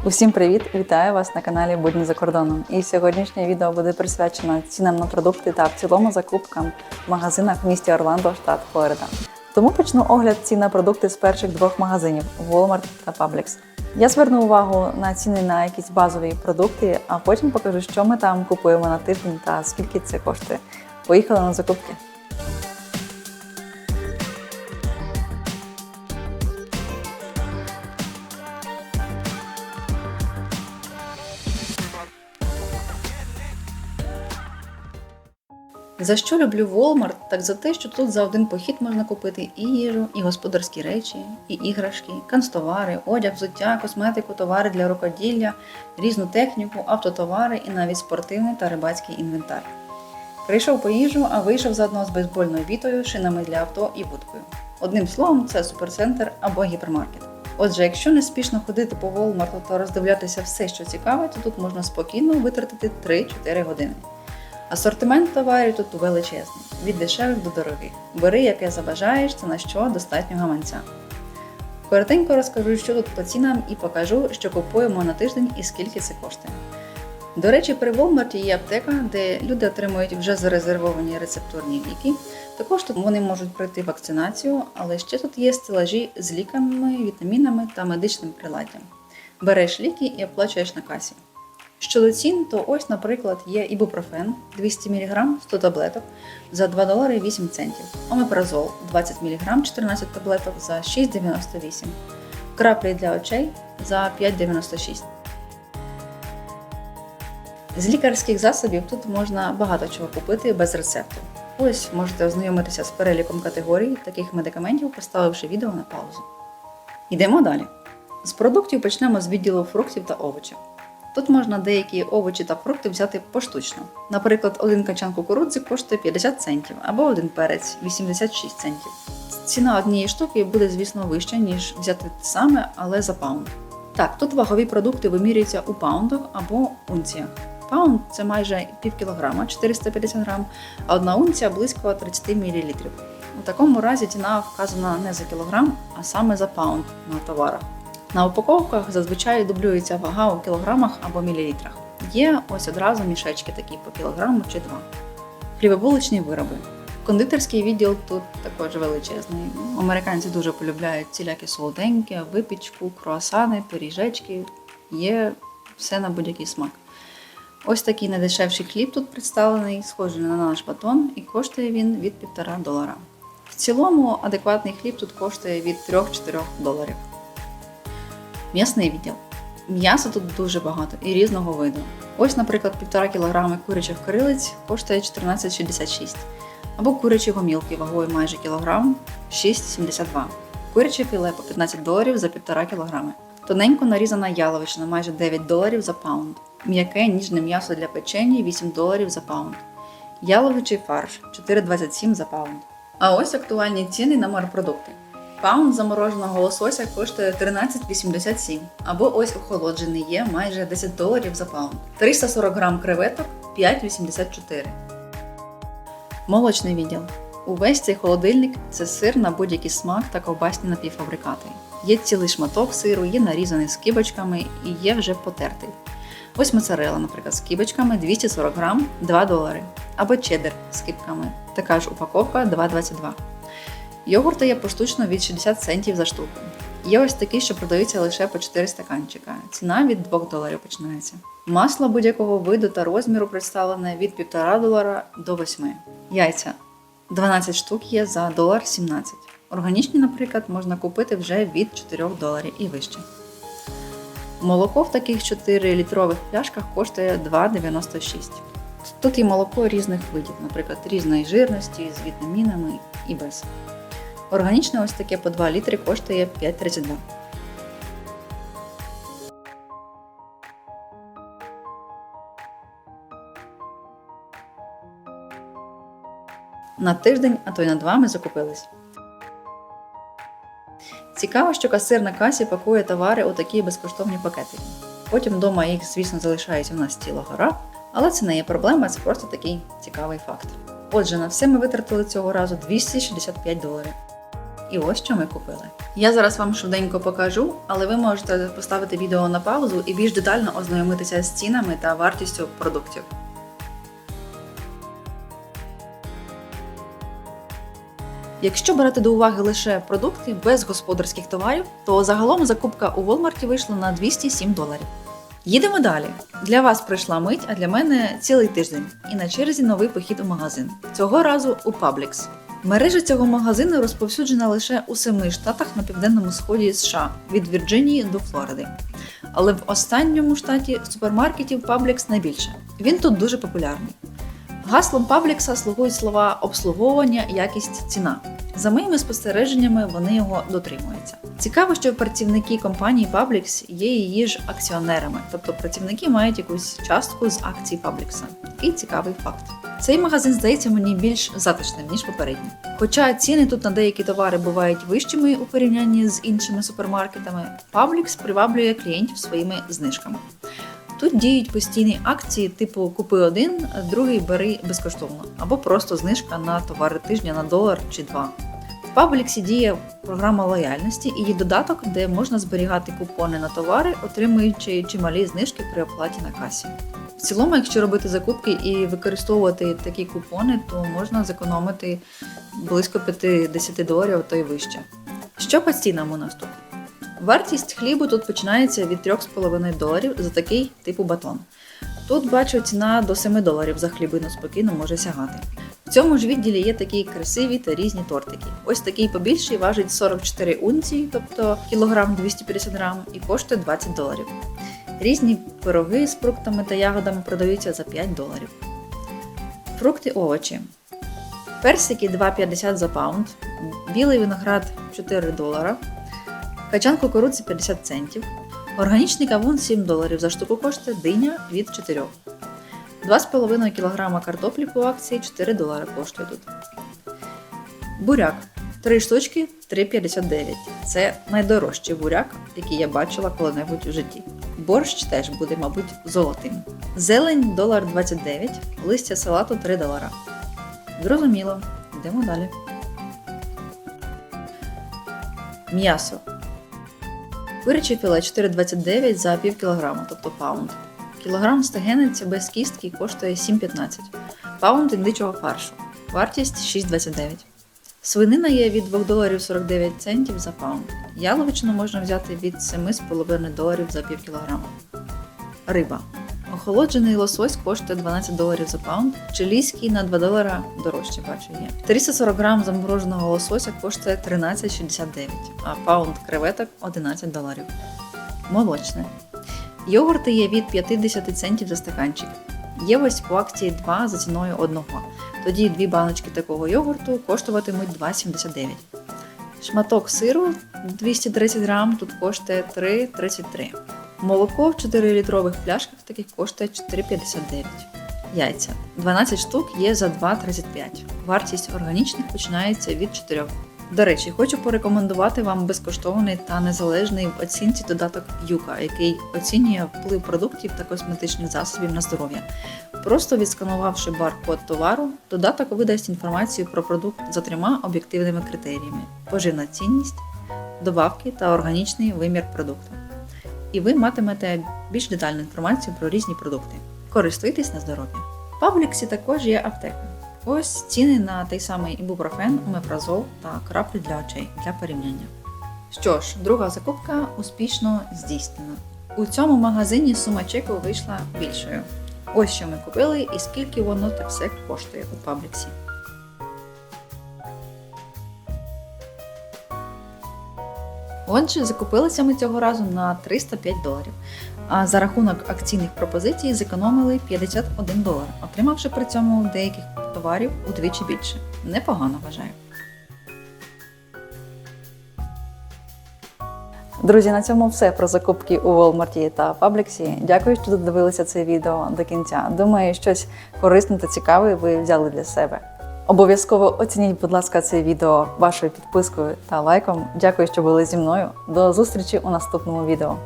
Усім привіт! Вітаю вас на каналі Будні за кордоном. І сьогоднішнє відео буде присвячено цінам на продукти та в цілому закупкам в магазинах в місті Орландо, штат Флорида. Тому почну огляд цін на продукти з перших двох магазинів Walmart та Publix. Я зверну увагу на ціни на якісь базові продукти, а потім покажу, що ми там купуємо на тиждень та скільки це коштує. Поїхали на закупки! За що люблю Walmart? Так за те, що тут за один похід можна купити і їжу, і господарські речі, і іграшки, канцтовари, одяг, взуття, косметику, товари для рукоділля, різну техніку, автотовари і навіть спортивний та рибацький інвентар. Прийшов по їжу, а вийшов заодно з бейсбольною бітою, шинами для авто і вудкою. Одним словом, це суперцентр або гіпермаркет. Отже, якщо не спішно ходити по Walmart та роздивлятися все, що цікаве, то тут можна спокійно витратити 3-4 години. Асортимент товарів тут величезний, від дешевих до дорогих. Бери, яке забажаєш, це на що достатньо гаманця. Коротенько розкажу, що тут по цінам і покажу, що купуємо на тиждень і скільки це коштує. До речі, при Walmart є аптека, де люди отримують вже зарезервовані рецептурні ліки. Також тут вони можуть пройти вакцинацію, але ще тут є стелажі з ліками, вітамінами та медичним приладдям. Береш ліки і оплачуєш на касі. Щодо цін, то ось, наприклад, є ібупрофен 200 мг 100 таблеток за $2.08, омепразол 20 мг 14 таблеток за $6.98, краплі для очей за $5.96. З лікарських засобів тут можна багато чого купити без рецепту. Ось можете ознайомитися з переліком категорій таких медикаментів, поставивши відео на паузу. Йдемо далі. З продуктів почнемо з відділу фруктів та овочів. Тут можна деякі овочі та фрукти взяти поштучно. Наприклад, один качан кукурудзи коштує 50 центів, або один перець – 86 центів. Ціна однієї штуки буде, звісно, вища, ніж взяти те саме, але за паунд. Так, тут вагові продукти вимірюються у паундах або унціях. Паунд – це майже пів кілограма, 450 грам, а одна унція – близько 30 мл. У такому разі ціна вказана не за кілограм, а саме за паунд на товарах. На упаковках зазвичай дублюється вага у кілограмах або мілілітрах. Є ось одразу мішечки такі по кілограму чи 2. Хлібобулочні вироби. Кондитерський відділ тут також величезний. Американці дуже полюбляють цілякі солоденькі, випічку, круасани, пиріжечки. Є все на будь-який смак. Ось такий найдешевший хліб тут представлений, схожий на наш батон, і коштує він від $1,5. В цілому адекватний хліб тут коштує від $3-4. М'ясний відділ. М'яса тут дуже багато і різного виду. Ось, наприклад, 1,5 кг курячих крилиць коштує $14,66. Або курячі гомілки вагою майже кілограм – $6,72. Куряче філе по $15 за 1,5 кг. Тоненько нарізана яловичина майже $9 за паунд. М'яке ніжне м'ясо для печені $8 за паунд. Яловичий фарш $4,27 за паунд. А ось актуальні ціни на морепродукти. Паунд замороженого лосося коштує $13,87, або ось охолоджений є майже $10 за паунд. 340 грам креветок – $5,84. Молочний відділ. Увесь цей холодильник – це сир на будь-який смак та ковбасні напівфабрикати. Є цілий шматок сиру, є нарізаний з кибочками і є вже потертий. Ось моцарелла, наприклад, з кибочками 240 грам – $2. Або чеддер з кибками. Така ж упаковка – $2,22. Йогурти є поштучно від 60 центів за штуку. Є ось такі, що продаються лише по 4 стаканчика. Ціна від $2 починається. Масло будь-якого виду та розміру представлене від $1,5 до 8. Яйця. 12 штук є за $1,17. Органічні, наприклад, можна купити вже від $4 і вище. Молоко в таких 4-літрових пляшках коштує $2,96. Тут є молоко різних видів, наприклад, різної жирності, з вітамінами і без. Органічне ось таке по 2 літри коштує $5,32. На тиждень, а то й на 2 ми закупились. Цікаво, що касир на касі пакує товари у такі безкоштовні пакетики. Потім вдома їх, звісно, залишається у нас ціла гора, але це не є проблема, це просто такий цікавий факт. Отже, на все ми витратили цього разу $265. І ось що ми купили. Я зараз вам швиденько покажу, але ви можете поставити відео на паузу і більш детально ознайомитися з цінами та вартістю продуктів. Якщо брати до уваги лише продукти без господарських товарів, то загалом закупка у Walmart вийшла на $207. Їдемо далі. Для вас прийшла мить, а для мене цілий тиждень. І на черзі новий похід у магазин. Цього разу у Publix. Мережа цього магазину розповсюджена лише у 7 штатах на південному сході США, від Вірджинії до Флориди. Але в останньому штаті супермаркетів Publix найбільше. Він тут дуже популярний. Гаслом Publix слугують слова «обслуговування, якість, ціна». За моїми спостереженнями, вони його дотримуються. Цікаво, що працівники компанії Publix є її ж акціонерами, тобто працівники мають якусь частку з акцій Publix. Такий цікавий факт. Цей магазин здається мені більш затишним, ніж попередній. Хоча ціни тут на деякі товари бувають вищими у порівнянні з іншими супермаркетами, Publix приваблює клієнтів своїми знижками. Тут діють постійні акції типу «Купи один, другий бери безкоштовно» або просто знижка на товари тижня на $1 чи $2. В Publix діє програма лояльності і є додаток, де можна зберігати купони на товари, отримуючи чималі знижки при оплаті на касі. В цілому, якщо робити закупки і використовувати такі купони, то можна зекономити близько $50, а то й вище. Що по цінам у нас тут? Вартість хлібу тут починається від $3,5 за такий типу батон. Тут, бачу, ціна до $7 за хлібину спокійно може сягати. В цьому ж відділі є такі красиві та різні тортики. Ось такий побільший важить 44 унції, тобто кілограм 250 грам, і коштує $20. Різні пироги з фруктами та ягодами продаються за $5. Фрукти, овочі. Персики $2,50 за паунд, білий виноград $4, качан кукурудзи 50 центів, органічний кавун $7 за штуку коштує, диня від 4. 2,5 кг картоплі по акції $4 коштує тут. Буряк. 3 штучки $3,59. Це найдорожчий буряк, який я бачила коли-небудь у житті. Борщ теж буде, мабуть, золотим. Зелень $1,29, листя салату $3. Зрозуміло. Йдемо далі. М'ясо. Куряче філе $4,29 за пів кілограма, тобто паунд. Кілограм стегенець без кістки коштує $7,15. Паунд індичого фаршу. Вартість $6,29. Свинина є від $2,49 за паунд. Яловичину можна взяти від $7,5 за пів кілограма. Риба. Охолоджений лосось коштує $12 за паунд, чилійський на $2 дорожче, бачу, є. 340 грам замороженого лосося коштує $13,69, а паунд креветок $11. Молочне. Йогурти є від 50 центів за стаканчик. Є ось по акції 2 за ціною 1. Тоді 2 баночки такого йогурту коштуватимуть $2,79. Шматок сиру 230 грам тут коштує $3,33. Молоко в 4-літрових пляшках таких коштує $4,59. Яйця. 12 штук є за $2,35. Вартість органічних починається від 4. До речі, хочу порекомендувати вам безкоштовний та незалежний в оцінці додаток Юка, який оцінює вплив продуктів та косметичних засобів на здоров'я. Просто відсканувавши бар-код товару, додаток видасть інформацію про продукт за 3 об'єктивними критеріями: поживна цінність, добавки та органічний вимір продукту. І ви матимете більш детальну інформацію про різні продукти. Користуйтесь на здоров'я. В Publix також є аптека. Ось ціни на той самий ібупрофен, омепразол та краплі для очей для порівняння. Що ж, друга закупка успішно здійснена. У цьому магазині сума чеку вийшла більшою. Ось що ми купили і скільки воно так все коштує у Publix. Отже, закупилися ми цього разу на $305, а за рахунок акційних пропозицій зекономили $51, отримавши при цьому деяких товарів удвічі більше. Непогано, вважаю. Друзі, на цьому все про закупки у Walmart та Publix. Дякую, що додивилися це відео до кінця. Думаю, щось корисне та цікаве ви взяли для себе. Обов'язково оцініть, будь ласка, це відео вашою підпискою та лайком. Дякую, що були зі мною. До зустрічі у наступному відео.